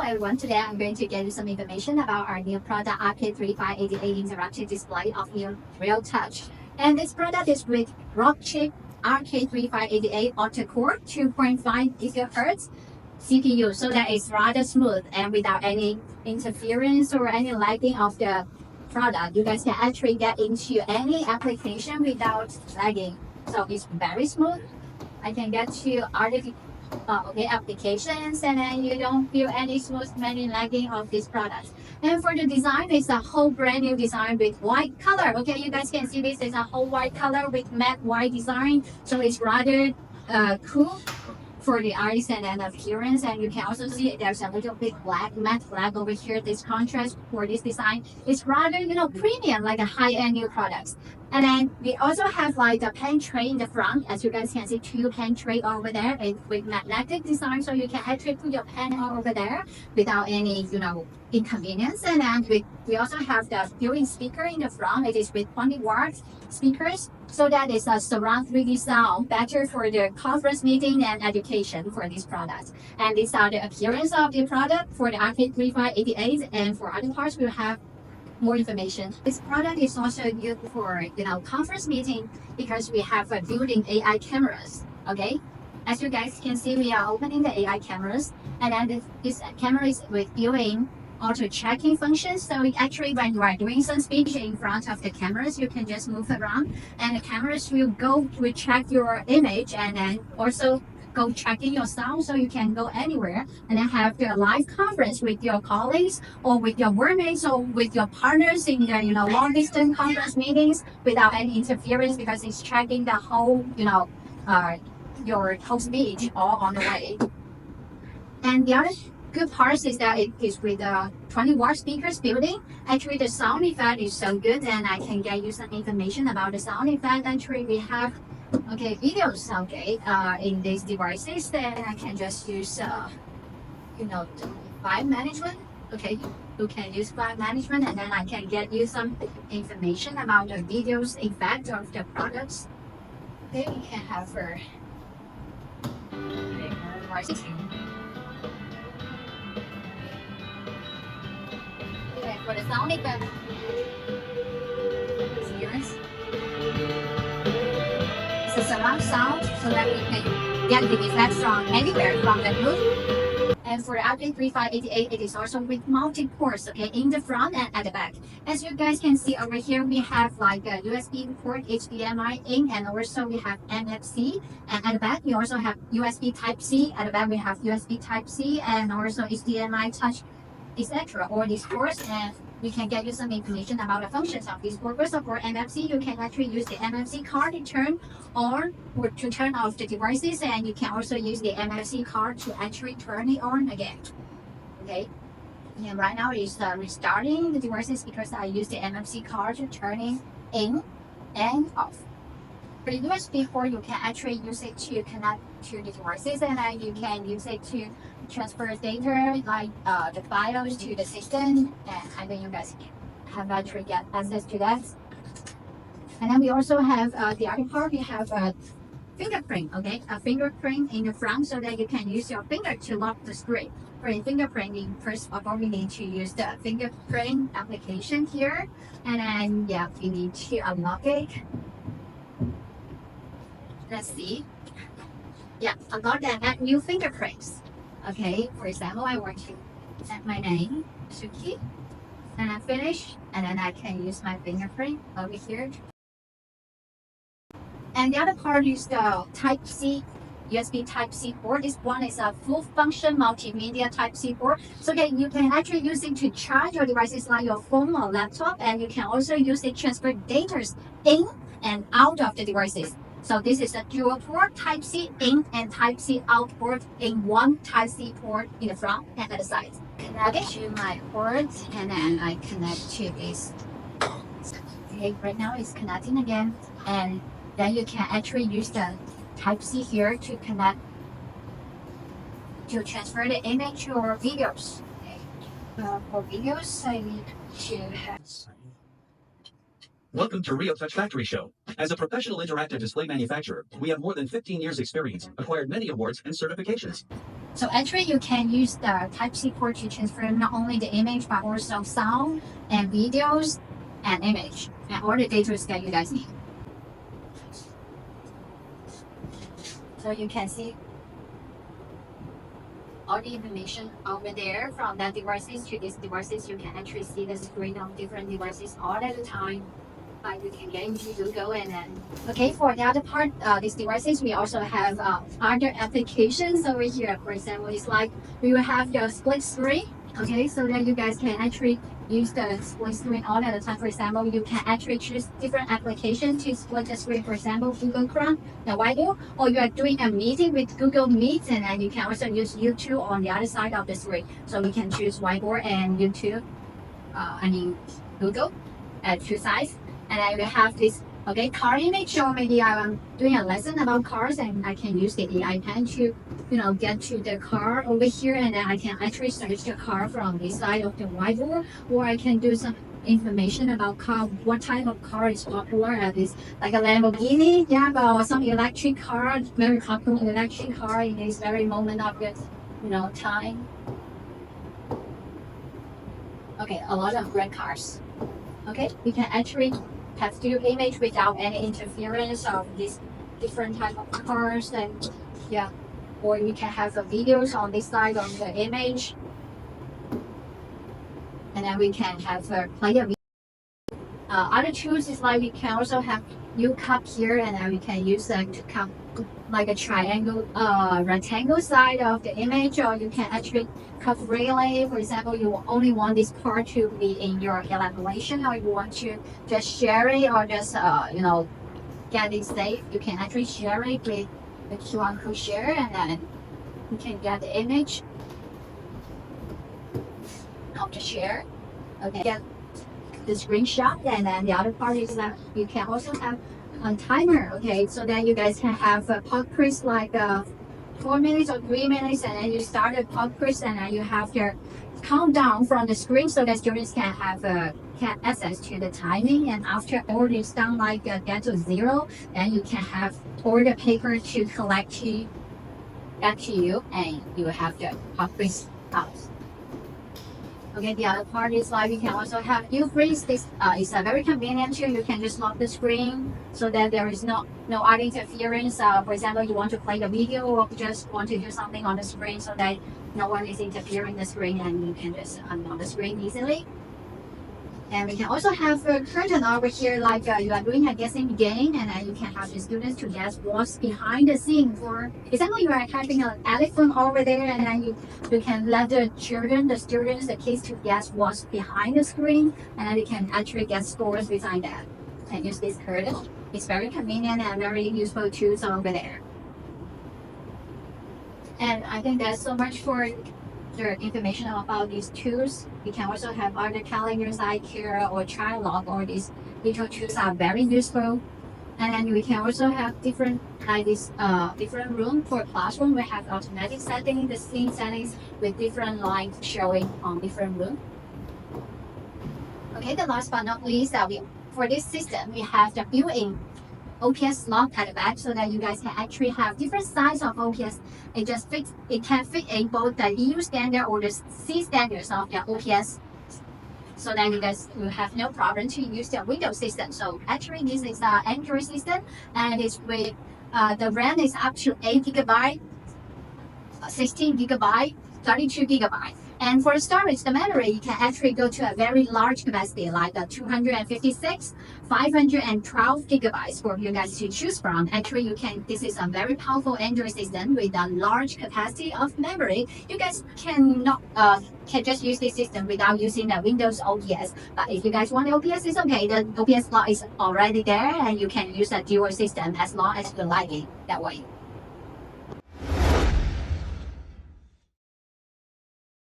everyone, today I'm going to give you some information about our new product RK3588 interactive display of new Real Touch. And this product is with Rockchip RK3588 octa-core 2.5 GHz CPU, so that it's rather smooth and without any interference or any lagging of the product. You guys can actually get into any application without lagging. So it's very smooth. I can get to other applications, and then you don't feel any smooth any lagging of this product. And for the design, it's a whole brand new design with white color. Okay, you guys can see this is a whole white color with matte white design, so it's rather cool for the eyes and then appearance. And you can also see there's a little bit matte black over here. This contrast for this design is rather premium, like a high-end new products. And then we also have like the pen tray in the front. As you guys can see, two pen tray over there with magnetic design, so you can actually put your pen over there without any inconvenience. And then we also have the built-in speaker in the front. It is with 20-watt speakers, so that is a surround 3D sound, better for the conference meeting and education for this product. And these are the appearance of the product for the RK3588, and for other parts we'll have more information. This product is also good for conference meeting because we have a built-in AI cameras. Okay, as you guys can see, we are opening the AI cameras, and then this camera is with built-in auto checking functions. So actually, when you are doing some speech in front of the cameras, you can just move around, and the cameras will check your image, and then also go checking your sound, so you can go anywhere and then have the live conference with your colleagues or with your workmates or with your partners in the long distance conference meetings without any interference, because it's checking the whole your whole speech all on the way. And the other good part is that it is with 20-watt speakers built-in. Actually, the sound effect is so good, and I can get you some information about the sound effect. Actually, we have videos in these devices, then I can just use file management. Okay, you can use file management, and then I can get you some information about the videos effect of the products. Okay, we can have for devices. Okay, for the sound effect experience, it's a surround sound, so that you can get the effect from anywhere from the roof. And for the RK3588, it is also with multi-ports, in the front and at the back. As you guys can see over here, we have like a USB port, HDMI in, and also we have NFC. And at the back, we also have USB Type-C. At the back, we have USB Type-C and also HDMI Touch, etc. All these ports, and we can get you some information about the functions of these ports. So for NFC, you can actually use the NFC card to turn on or to turn off the devices, and you can also use the NFC card to actually turn it on again. Okay, and right now it's restarting the devices because I use the NFC card to turn it in and off. For the USB port, you can actually use it to connect to the devices, and then you can use it to transfer data like the files to the system, and I think you guys have actually get access to that. And then we also have the other part. We have a fingerprint, a fingerprint in the front, so that you can use your finger to lock the screen. For the fingerprinting, first of all, we need to use the fingerprint application here, and then we need to unlock it. Let's see. Unlock and add new fingerprints. Okay, for example, I want to add my name, Suki, and I finish, and then I can use my fingerprint over here. And the other part is the Type-C, USB Type-C port. This one is a full function multimedia Type-C port. So you can actually use it to charge your devices like your phone or laptop, and you can also use it to transfer data in and out of the devices. So this is a dual port, Type-C in and Type-C out port in one Type-C port in the front and at the side. Connect it to my port, and then I connect to this. Okay, right now it's connecting again, and then you can actually use the Type-C here to connect to transfer the image or videos. Okay. For videos, I need to have. Welcome to Real Touch Factory Show. As a professional interactive display manufacturer, we have more than 15 years experience, acquired many awards and certifications. So actually you can use the Type-C port to transfer not only the image but also sound and videos and image and all the data that you guys need. So you can see all the information over there from that devices to these devices. You can actually see the screen of different devices all at a time. Like you can get into Google and then okay, for the other part, these devices we also have other applications over here. For example, it's like we will have your split screen. Okay, so that you guys can actually use the split screen all at a time. For example, you can actually choose different applications to split the screen. For example, Google Chrome, the whiteboard, or you are doing a meeting with Google Meet, and then you can also use YouTube on the other side of the screen. So we can choose whiteboard and YouTube. Google at two sides. And I will have this car image, or maybe I'm doing a lesson about cars and I can use the AI pen to get to the car over here, and then I can actually search the car from this side of the whiteboard, or I can do some information about car, what type of car is popular at this, like a Lamborghini, or some electric car, very popular electric car in this very moment of the time. Okay, a lot of red cars. Okay, we can actually have still image without any interference of these different type of cars, and or we can have the videos on this side of the image, and then we can have play a video. Other tools is like we can also have new cup here, and then we can use that to cut like a triangle, rectangle side of the image, or you can actually cut relay. For example, you only want this part to be in your elaboration, or you want to just share it, or just get it saved. You can actually share it with the QR code share, and then you can get the image of the share. Okay, get the screenshot, and then the other part is that you can also have a timer. Okay, so then you guys can have a pop quiz like 4 minutes or 3 minutes, and then you start a pop quiz, and then you have your countdown from the screen so that students can have can access to the timing. And after all is done, like get to 0, then you can have all the paper to collect to get to you, and you have the pop quiz out. Okay, the other part is like we can also have new freeze. This is a very convenient tool. You can just lock the screen so that there is no other interference. For example, you want to play the video or just want to do something on the screen so that no one is interfering the screen, and you can just unlock the screen easily. And we can also have a curtain over here, like you are doing a guessing game, and then you can have the students to guess what's behind the scene. For example, you are having an elephant over there, and then you can let the students, the kids to guess what's behind the screen, and then you can actually get scores behind that. And use this curtain. It's very convenient and very useful tools over there. And I think that's so much for the information about these tools. You can also have other calendars like here or Trilog, or these digital tools are very useful. And then we can also have different like this different room for classroom. We have automatic setting, the scene settings with different lights showing on different room. Okay, the last but not least, for this system we have the built-in OPS slot at the back, so that you guys can actually have different size of OPS. It can fit in both the EU standard or the C standards of the OPS, so that you guys will have no problem to use the Windows system. So actually this is an Android system, and it's with the RAM is up to 8 GB, 16 GB, 32 GB. And for the storage, the memory, you can actually go to a very large capacity, like the 256, 512 gigabytes for you guys to choose from. Actually, this is a very powerful Android system with a large capacity of memory. You guys can just use this system without using the Windows OPS. But if you guys want OPS, it's okay. The OPS slot is already there, and you can use a dual system as long as you like it that way.